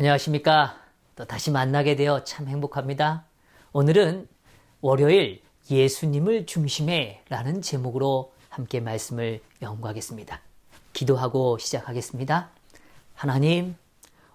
안녕하십니까. 또 다시 만나게 되어 참 행복합니다. 오늘은 월요일 예수님을 중심에 라는 제목으로 함께 말씀을 연구하겠습니다. 기도하고 시작하겠습니다. 하나님,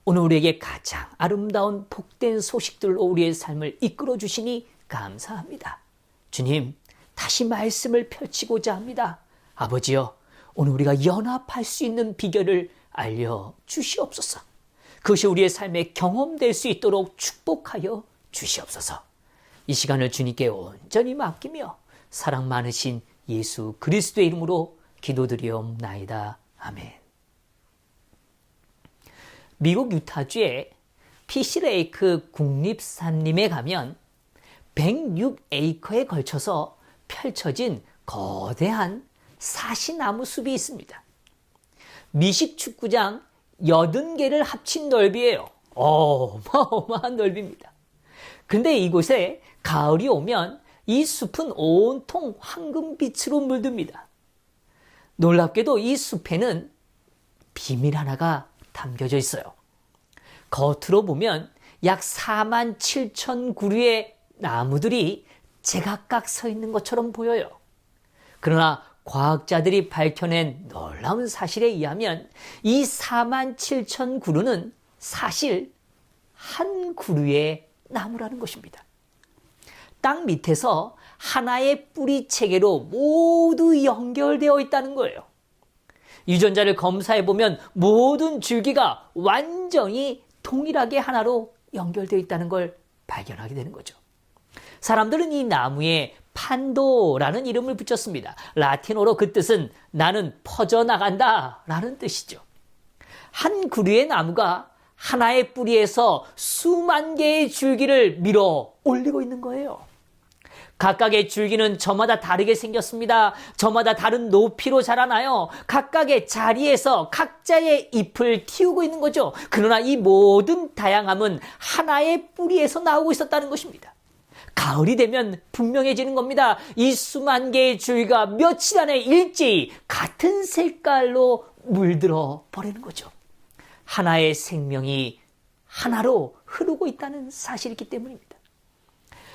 오늘 우리에게 가장 아름다운 복된 소식들로 우리의 삶을 이끌어 주시니 감사합니다. 주님, 다시 말씀을 펼치고자 합니다. 아버지여, 오늘 우리가 연합할 수 있는 비결을 알려주시옵소서. 그것이 우리의 삶에 경험될 수 있도록 축복하여 주시옵소서. 이 시간을 주님께 온전히 맡기며 사랑 많으신 예수 그리스도의 이름으로 기도드리옵나이다. 아멘. 미국 유타주의 피시레이크 국립산림에 가면 106에이커에 걸쳐서 펼쳐진 거대한 사시나무 숲이 있습니다. 미식축구장 80개를 합친 넓이에요. 어마어마한 넓이입니다. 근데 이곳에 가을이 오면 이 숲은 온통 황금빛으로 물듭니다. 놀랍게도 이 숲에는 비밀 하나가 담겨져 있어요. 겉으로 보면 약 47,000그루의 나무들이 제각각 서 있는 것처럼 보여요. 그러나 과학자들이 밝혀낸 놀라운 사실에 의하면 이 47,000그루는 사실 한 그루의 나무라는 것입니다. 땅 밑에서 하나의 뿌리 체계로 모두 연결되어 있다는 거예요. 유전자를 검사해보면 모든 줄기가 완전히 동일하게 하나로 연결되어 있다는 걸 발견하게 되는 거죠. 사람들은 이 나무에 판도라는 이름을 붙였습니다. 라틴어로 그 뜻은 나는 퍼져나간다 라는 뜻이죠. 한 그루의 나무가 하나의 뿌리에서 수만 개의 줄기를 밀어 올리고 있는 거예요. 각각의 줄기는 저마다 다르게 생겼습니다. 저마다 다른 높이로 자라나요. 각각의 자리에서 각자의 잎을 틔우고 있는 거죠. 그러나 이 모든 다양함은 하나의 뿌리에서 나오고 있었다는 것입니다. 가을이 되면 분명해지는 겁니다. 이 수만 개의 줄기가 며칠 안에 일제히 같은 색깔로 물들어 버리는 거죠. 하나의 생명이 하나로 흐르고 있다는 사실이기 때문입니다.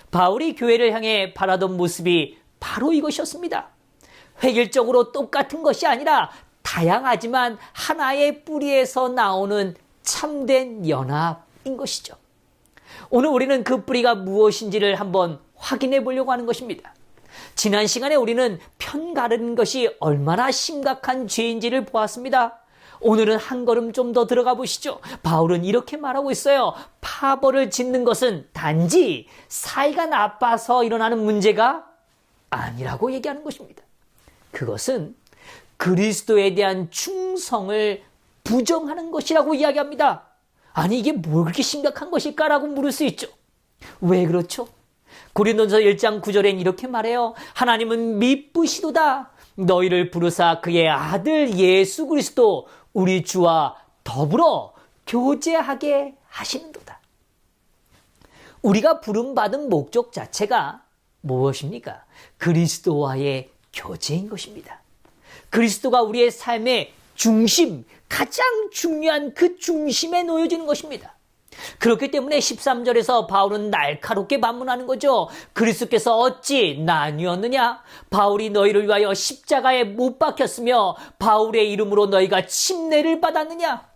바울이 교회를 향해 바라던 모습이 바로 이것이었습니다. 획일적으로 똑같은 것이 아니라 다양하지만 하나의 뿌리에서 나오는 참된 연합인 것이죠. 오늘 우리는 그 뿌리가 무엇인지를 한번 확인해 보려고 하는 것입니다. 지난 시간에 우리는 편가르는 것이 얼마나 심각한 죄인지를 보았습니다. 오늘은 한 걸음 좀 더 들어가 보시죠. 바울은 이렇게 말하고 있어요. 파벌을 짓는 것은 단지 사이가 나빠서 일어나는 문제가 아니라고 얘기하는 것입니다. 그것은 그리스도에 대한 충성을 부정하는 것이라고 이야기합니다. 아니, 이게 뭐 그렇게 심각한 것일까라고 물을 수 있죠. 왜 그렇죠? 고린도전서 1장 9절엔 이렇게 말해요. 하나님은 미쁘시도다. 너희를 부르사 그의 아들 예수 그리스도 우리 주와 더불어 교제하게 하시는도다. 우리가 부름받은 목적 자체가 무엇입니까? 그리스도와의 교제인 것입니다. 그리스도가 우리의 삶의 중심, 가장 중요한 그 중심에 놓여지는 것입니다. 그렇기 때문에 13절에서 바울은 날카롭게 반문하는 거죠. 그리스도께서 어찌 나뉘었느냐? 바울이 너희를 위하여 십자가에 못 박혔으며 바울의 이름으로 너희가 침례를 받았느냐?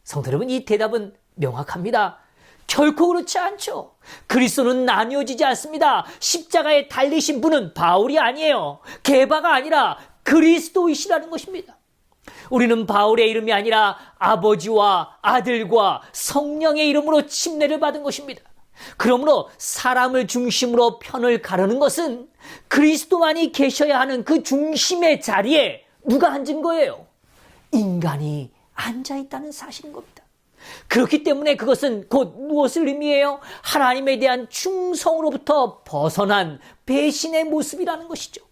성도 여러분, 이 대답은 명확합니다. 결코 그렇지 않죠. 그리스도는 나뉘어지지 않습니다. 십자가에 달리신 분은 바울이 아니에요. 게바가 아니라 그리스도이시라는 것입니다. 우리는 바울의 이름이 아니라 아버지와 아들과 성령의 이름으로 침례를 받은 것입니다. 그러므로 사람을 중심으로 편을 가르는 것은 그리스도만이 계셔야 하는 그 중심의 자리에 누가 앉은 거예요? 인간이 앉아있다는 사실인 겁니다. 그렇기 때문에 그것은 곧 무엇을 의미해요? 하나님에 대한 충성으로부터 벗어난 배신의 모습이라는 것이죠.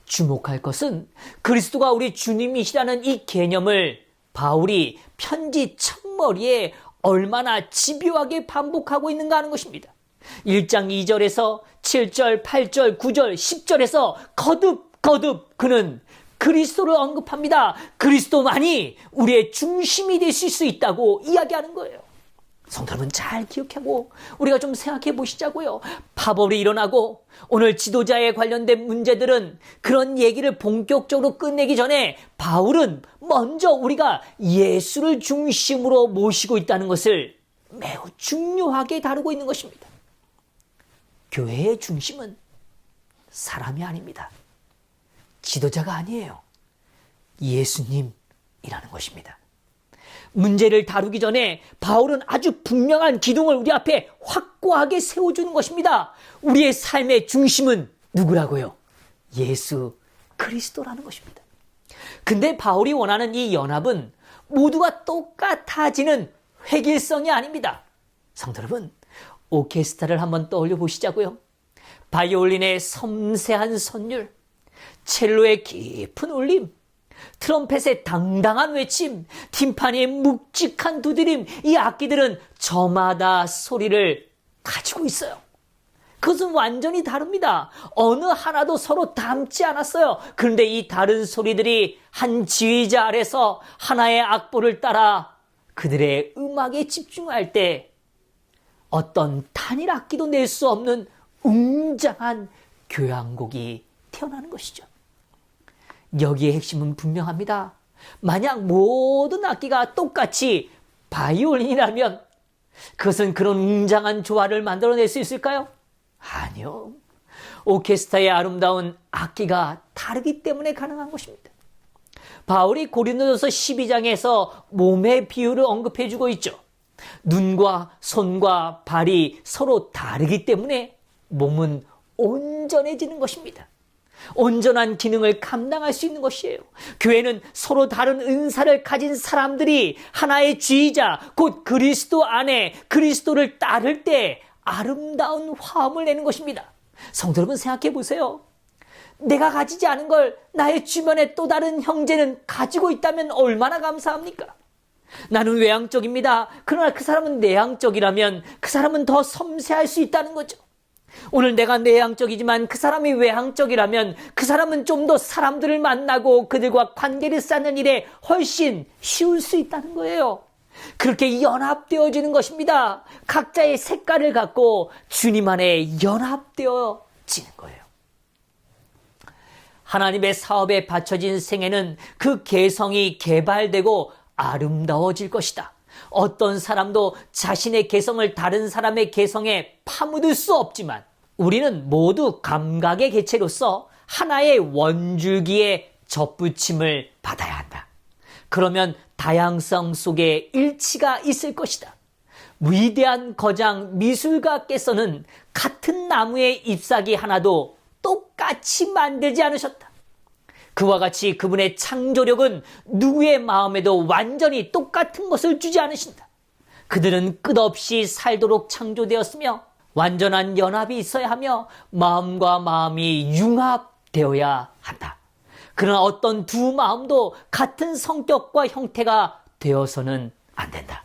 주목할 것은 그리스도가 우리 주님이시라는 이 개념을 바울이 편지 첫머리에 얼마나 집요하게 반복하고 있는가 하는 것입니다. 1장 2절에서 7절, 8절, 9절, 10절에서 거듭 그는 그리스도를 언급합니다. 그리스도만이 우리의 중심이 되실 수 있다고 이야기하는 거예요. 성도 여러분, 잘 기억하고 우리가 좀 생각해 보시자고요. 파벌이 일어나고 오늘 지도자에 관련된 문제들은 그런 얘기를 본격적으로 끝내기 전에 바울은 먼저 우리가 예수를 중심으로 모시고 있다는 것을 매우 중요하게 다루고 있는 것입니다. 교회의 중심은 사람이 아닙니다. 지도자가 아니에요. 예수님이라는 것입니다. 문제를 다루기 전에 바울은 아주 분명한 기둥을 우리 앞에 확고하게 세워주는 것입니다. 우리의 삶의 중심은 누구라고요? 예수 그리스도라는 것입니다. 근데 바울이 원하는 이 연합은 모두가 똑같아지는 획일성이 아닙니다. 성도 여러분, 오케스트라를 한번 떠올려 보시자고요. 바이올린의 섬세한 선율, 첼로의 깊은 울림, 트럼펫의 당당한 외침, 팀파니의 묵직한 두드림, 이 악기들은 저마다 소리를 가지고 있어요. 그것은 완전히 다릅니다. 어느 하나도 서로 닮지 않았어요. 그런데 이 다른 소리들이 한 지휘자 아래서 하나의 악보를 따라 그들의 음악에 집중할 때 어떤 단일 악기도 낼 수 없는 웅장한 교향곡이 태어나는 것이죠. 여기에 핵심은 분명합니다. 만약 모든 악기가 똑같이 바이올린이라면 그것은 그런 웅장한 조화를 만들어낼 수 있을까요? 아니요. 오케스트라의 아름다운 악기가 다르기 때문에 가능한 것입니다. 바울이 고린도전서 12장에서 몸의 비유를 언급해주고 있죠. 눈과 손과 발이 서로 다르기 때문에 몸은 온전해지는 것입니다. 온전한 기능을 감당할 수 있는 것이에요. 교회는 서로 다른 은사를 가진 사람들이 하나의 지휘자, 곧 그리스도 안에 그리스도를 따를 때 아름다운 화음을 내는 것입니다. 성도 여러분, 생각해 보세요. 내가 가지지 않은 걸 나의 주변에 또 다른 형제는 가지고 있다면 얼마나 감사합니까? 나는 외향적입니다. 그러나 그 사람은 내향적이라면 그 사람은 더 섬세할 수 있다는 거죠. 오늘 내가 내향적이지만 그 사람이 외향적이라면 그 사람은 좀 더 사람들을 만나고 그들과 관계를 쌓는 일에 훨씬 쉬울 수 있다는 거예요. 그렇게 연합되어지는 것입니다. 각자의 색깔을 갖고 주님 안에 연합되어지는 거예요. 하나님의 사업에 바쳐진 생애는 그 개성이 개발되고 아름다워질 것이다. 어떤 사람도 자신의 개성을 다른 사람의 개성에 파묻을 수 없지만 우리는 모두 감각의 개체로서 하나의 원줄기에 접붙임을 받아야 한다. 그러면 다양성 속에 일치가 있을 것이다. 위대한 거장 미술가께서는 같은 나무의 잎사귀 하나도 똑같이 만들지 않으셨다. 그와 같이 그분의 창조력은 누구의 마음에도 완전히 똑같은 것을 주지 않으신다. 그들은 끝없이 살도록 창조되었으며 완전한 연합이 있어야 하며 마음과 마음이 융합되어야 한다. 그러나 어떤 두 마음도 같은 성격과 형태가 되어서는 안 된다.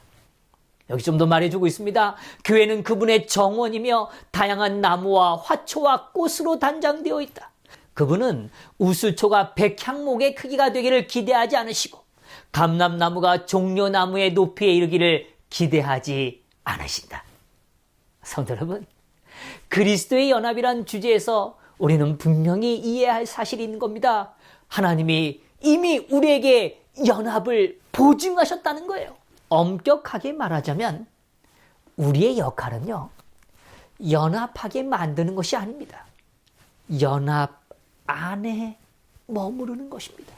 여기 좀 더 말해주고 있습니다. 교회는 그분의 정원이며 다양한 나무와 화초와 꽃으로 단장되어 있다. 그분은 우수초가 백향목의 크기가 되기를 기대하지 않으시고 감람나무가 종려나무의 높이에 이르기를 기대하지 않으신다. 성도 여러분, 그리스도의 연합이란 주제에서 우리는 분명히 이해할 사실이 있는 겁니다. 하나님이 이미 우리에게 연합을 보증하셨다는 거예요. 엄격하게 말하자면 우리의 역할은요, 연합하게 만드는 것이 아닙니다. 연합 안에 머무르는 것입니다.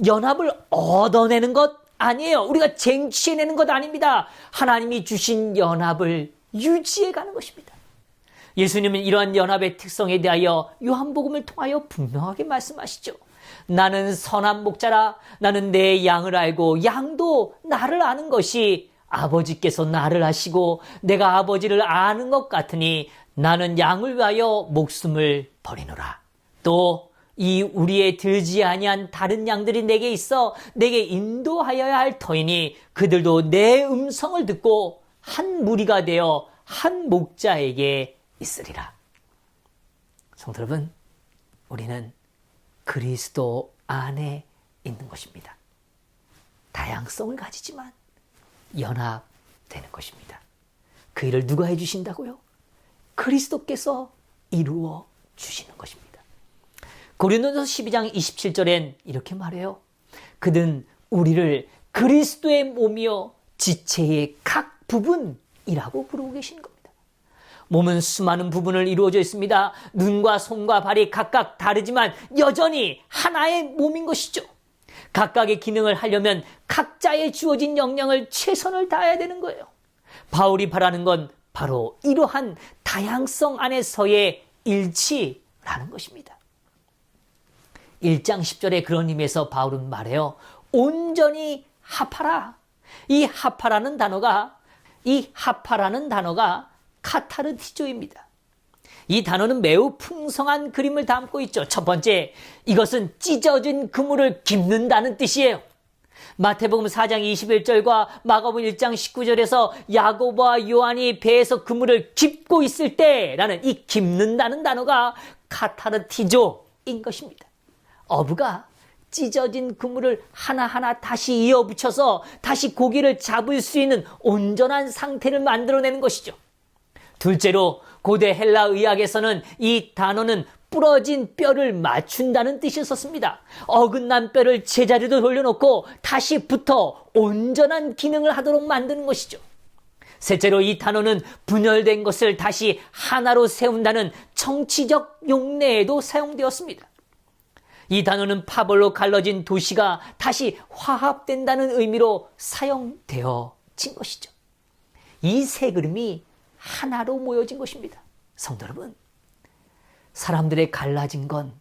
연합을 얻어내는 것 아니에요. 우리가 쟁취해내는 것 아닙니다. 하나님이 주신 연합을 유지해가는 것입니다. 예수님은 이러한 연합의 특성에 대하여 요한복음을 통하여 분명하게 말씀하시죠. 나는 선한 목자라. 나는 내 양을 알고 양도 나를 아는 것이 아버지께서 나를 아시고 내가 아버지를 아는 것 같으니 나는 양을 위하여 목숨을 버리노라. 또 이 우리의 들지 아니한 다른 양들이 내게 있어 내게 인도하여야 할 터이니 그들도 내 음성을 듣고 한 무리가 되어 한 목자에게 있으리라. 성도 여러분, 우리는 그리스도 안에 있는 것입니다. 다양성을 가지지만 연합되는 것입니다. 그 일을 누가 해주신다고요? 그리스도께서 이루어 주시는 것입니다. 고린도전서 12장 27절엔 이렇게 말해요. 그는 우리를 그리스도의 몸이요 지체의 각 부분이라고 부르고 계시는 겁니다. 몸은 수많은 부분을 이루어져 있습니다. 눈과 손과 발이 각각 다르지만 여전히 하나의 몸인 것이죠. 각각의 기능을 하려면 각자의 주어진 역량을 최선을 다해야 되는 거예요. 바울이 바라는 건 바로 이러한 다양성 안에서의 일치라는 것입니다. 1장 10절에 그런 의미에서 바울은 말해요. 온전히 합하라. 이 합하라는 단어가 카타르티조입니다. 이 단어는 매우 풍성한 그림을 담고 있죠. 첫 번째, 이것은 찢어진 그물을 깁는다는 뜻이에요. 마태복음 4장 21절과 마가복음 1장 19절에서 야고보와 요한이 배에서 그물을 깁고 있을 때라는 이 깁는다는 단어가 카타르티조인 것입니다. 어부가 찢어진 그물을 하나하나 다시 이어붙여서 다시 고기를 잡을 수 있는 온전한 상태를 만들어내는 것이죠. 둘째로 고대 헬라 의학에서는 이 단어는 부러진 뼈를 맞춘다는 뜻이 썼습니다. 어긋난 뼈를 제자리로 돌려놓고 다시 붙어 온전한 기능을 하도록 만드는 것이죠. 셋째로 이 단어는 분열된 것을 다시 하나로 세운다는 정치적 용례에도 사용되었습니다. 이 단어는 파벌로 갈라진 도시가 다시 화합된다는 의미로 사용되어진 것이죠. 이 세 그림이 하나로 모여진 것입니다. 성도 여러분, 사람들의 갈라진 건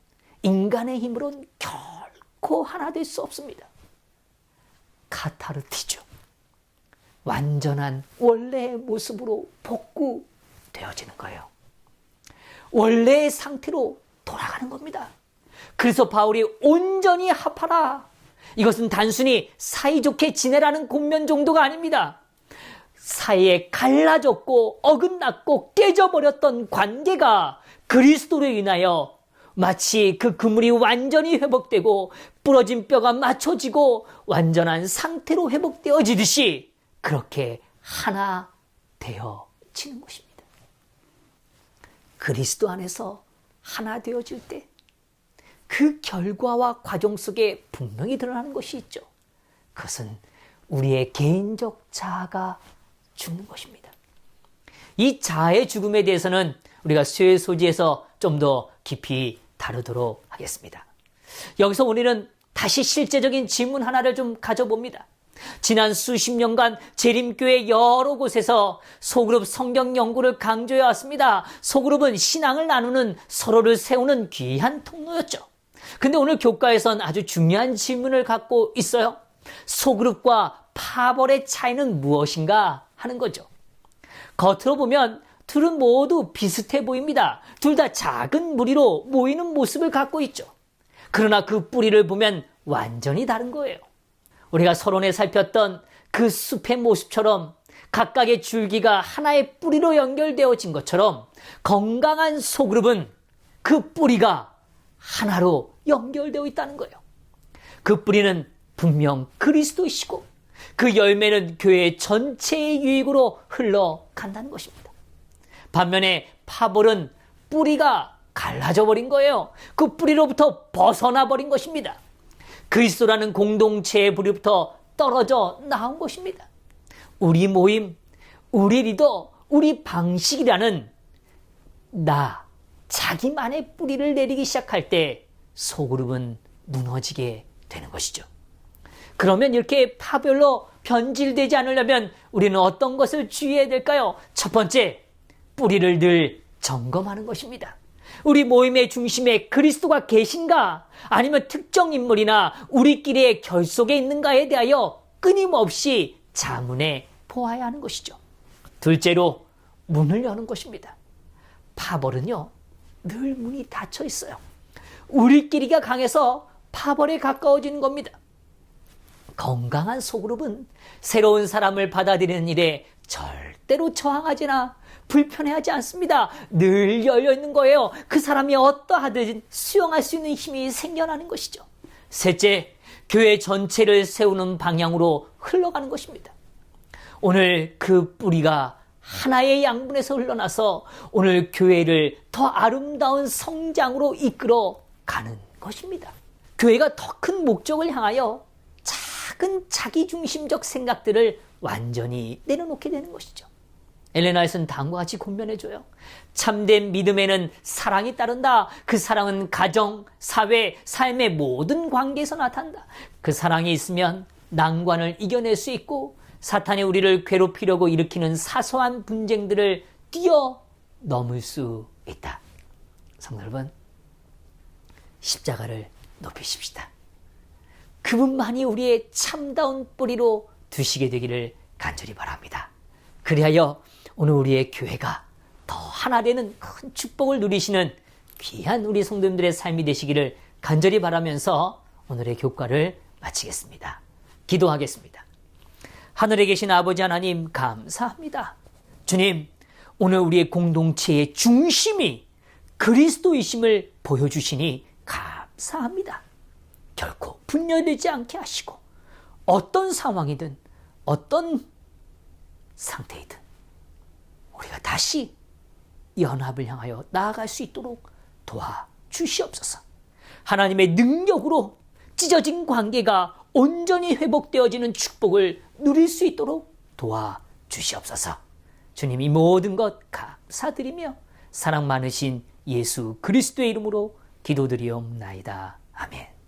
인간의 힘으로는 결코 하나 될 수 없습니다. 카타르티죠. 완전한 원래의 모습으로 복구되어지는 거예요. 원래의 상태로 돌아가는 겁니다. 그래서 바울이 온전히 합하라. 이것은 단순히 사이좋게 지내라는 권면 정도가 아닙니다. 사이에 갈라졌고 어긋났고 깨져버렸던 관계가 그리스도로 인하여 마치 그 그물이 완전히 회복되고 부러진 뼈가 맞춰지고 완전한 상태로 회복되어지듯이 그렇게 하나 되어지는 것입니다. 그리스도 안에서 하나 되어질 때 그 결과와 과정 속에 분명히 드러나는 것이 있죠. 그것은 우리의 개인적 자아가 죽는 것입니다. 이 자아의 죽음에 대해서는 우리가 수요일 소지에서 좀 더 깊이 다루도록 하겠습니다. 여기서 우리는 다시 실제적인 질문 하나를 좀 가져봅니다. 지난 수십 년간 재림교회 여러 곳에서 소그룹 성경 연구를 강조해 왔습니다. 소그룹은 신앙을 나누는, 서로를 세우는 귀한 통로였죠. 근데 오늘 교과에선 아주 중요한 질문을 갖고 있어요. 소그룹과 파벌의 차이는 무엇인가 하는 거죠. 겉으로 보면 둘은 모두 비슷해 보입니다. 둘 다 작은 무리로 모이는 모습을 갖고 있죠. 그러나 그 뿌리를 보면 완전히 다른 거예요. 우리가 서론에 살폈던 그 숲의 모습처럼 각각의 줄기가 하나의 뿌리로 연결되어진 것처럼 건강한 소그룹은 그 뿌리가 하나로 연결되어 있다는 거예요. 그 뿌리는 분명 그리스도이시고 그 열매는 교회 전체의 유익으로 흘러간다는 것입니다. 반면에 파벌은 뿌리가 갈라져 버린 거예요. 그 뿌리로부터 벗어나 버린 것입니다. 그리스도라는 공동체의 뿌리부터 떨어져 나온 것입니다. 우리 모임, 우리 리더, 우리 방식이라는 자기만의 뿌리를 내리기 시작할 때 소그룹은 무너지게 되는 것이죠. 그러면 이렇게 파별로 변질되지 않으려면 우리는 어떤 것을 주의해야 될까요? 첫 번째, 뿌리를 늘 점검하는 것입니다. 우리 모임의 중심에 그리스도가 계신가? 아니면 특정 인물이나 우리끼리의 결속에 있는가에 대하여 끊임없이 자문해 보아야 하는 것이죠. 둘째로, 문을 여는 것입니다. 파벌은요, 늘 문이 닫혀 있어요. 우리끼리가 강해서 파벌에 가까워지는 겁니다. 건강한 소그룹은 새로운 사람을 받아들이는 일에 절대로 저항하지나 불편해하지 않습니다. 늘 열려있는 거예요. 그 사람이 어떠하든 수용할 수 있는 힘이 생겨나는 것이죠. 셋째, 교회 전체를 세우는 방향으로 흘러가는 것입니다. 오늘 그 뿌리가 하나의 양분에서 흘러나서 오늘 교회를 더 아름다운 성장으로 이끌어 가는 것입니다. 교회가 더 큰 목적을 향하여 작은 자기중심적 생각들을 완전히 내려놓게 되는 것이죠. 엘렌 화이트는 다음과 같이 권면해줘요. 참된 믿음에는 사랑이 따른다. 그 사랑은 가정, 사회, 삶의 모든 관계에서 나타난다. 그 사랑이 있으면 난관을 이겨낼 수 있고 사탄이 우리를 괴롭히려고 일으키는 사소한 분쟁들을 뛰어넘을 수 있다. 성도 여러분, 십자가를 높이십시다. 그분만이 우리의 참다운 뿌리로 두시게 되기를 간절히 바랍니다. 그리하여 오늘 우리의 교회가 더 하나 되는 큰 축복을 누리시는 귀한 우리 성도님들의 삶이 되시기를 간절히 바라면서 오늘의 교과를 마치겠습니다. 기도하겠습니다. 하늘에 계신 아버지 하나님 감사합니다. 주님, 오늘 우리의 공동체의 중심이 그리스도이심을 보여주시니 감사합니다. 결코 분열되지 않게 하시고 어떤 상황이든 어떤 상태이든 우리가 다시 연합을 향하여 나아갈 수 있도록 도와주시옵소서. 하나님의 능력으로 찢어진 관계가 온전히 회복되어지는 축복을 누릴 수 있도록 도와주시옵소서. 주님, 이 모든 것 감사드리며 사랑 많으신 예수 그리스도의 이름으로 기도드리옵나이다. 아멘.